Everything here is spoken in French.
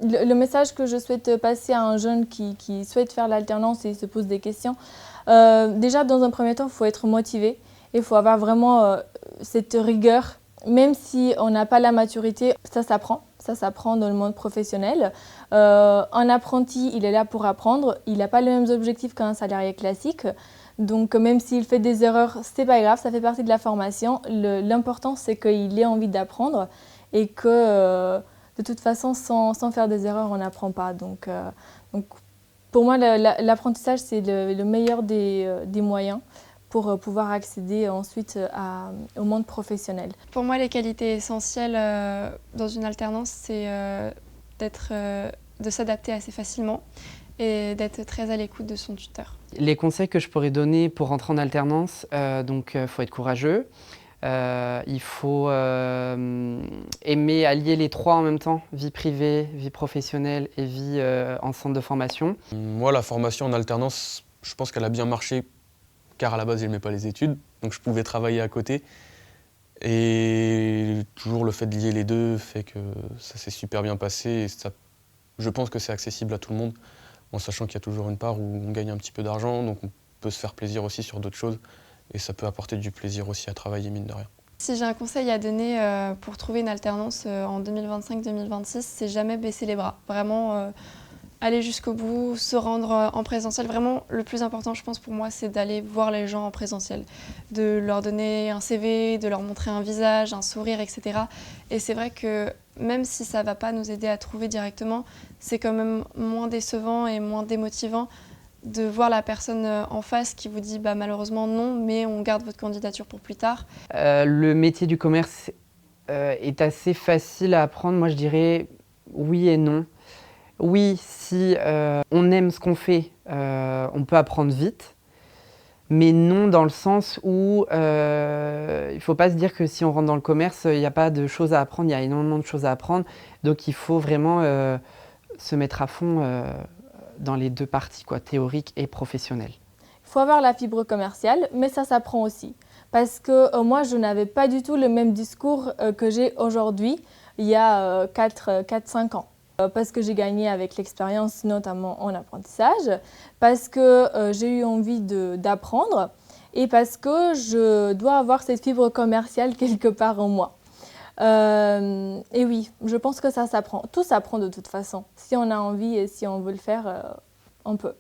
Le message que je souhaite passer à un jeune qui souhaite faire l'alternance et se pose des questions, déjà dans un premier temps, il faut être motivé. Il faut avoir vraiment cette rigueur. Même si on n'a pas la maturité, ça s'apprend dans le monde professionnel. Un apprenti, il est là pour apprendre, il n'a pas les mêmes objectifs qu'un salarié classique. Donc même s'il fait des erreurs, c'est pas grave, ça fait partie de la formation. L'important, c'est qu'il ait envie d'apprendre et que de toute façon, sans faire des erreurs, on n'apprend pas. Donc pour moi, l'apprentissage, c'est le meilleur des moyens pour pouvoir accéder ensuite au monde professionnel. Pour moi, les qualités essentielles dans une alternance, c'est de s'adapter assez facilement et d'être très à l'écoute de son tuteur. Les conseils que je pourrais donner pour rentrer en alternance, faut être courageux, il faut aimer allier les trois en même temps, vie privée, vie professionnelle et vie en centre de formation. Moi, la formation en alternance, je pense qu'elle a bien marché car à la base, je n'aimais pas les études, donc je pouvais travailler à côté. Et toujours le fait de lier les deux fait que ça s'est super bien passé. Et je pense que c'est accessible à tout le monde, en sachant qu'il y a toujours une part où on gagne un petit peu d'argent, donc on peut se faire plaisir aussi sur d'autres choses. Et ça peut apporter du plaisir aussi à travailler, mine de rien. Si j'ai un conseil à donner pour trouver une alternance en 2025-2026, c'est jamais baisser les bras. Vraiment aller jusqu'au bout, se rendre en présentiel. Vraiment, le plus important, je pense, pour moi, c'est d'aller voir les gens en présentiel. De leur donner un CV, de leur montrer un visage, un sourire, etc. Et c'est vrai que même si ça ne va pas nous aider à trouver directement, c'est quand même moins décevant et moins démotivant de voir la personne en face qui vous dit malheureusement non, mais on garde votre candidature pour plus tard. Le métier du commerce est assez facile à apprendre. Moi, je dirais oui et non. Oui, si on aime ce qu'on fait, on peut apprendre vite, mais non dans le sens où il ne faut pas se dire que si on rentre dans le commerce, il n'y a pas de choses à apprendre, il y a énormément de choses à apprendre. Donc il faut vraiment se mettre à fond dans les deux parties, théorique et professionnelle. Il faut avoir la fibre commerciale, mais ça s'apprend aussi. Parce que moi, je n'avais pas du tout le même discours que j'ai aujourd'hui, il y a 4-5 ans. Parce que j'ai gagné avec l'expérience, notamment en apprentissage, parce que j'ai eu envie d'apprendre et parce que je dois avoir cette fibre commerciale quelque part en moi. Et oui, je pense que ça s'apprend. Tout s'apprend de toute façon. Si on a envie et si on veut le faire, on peut.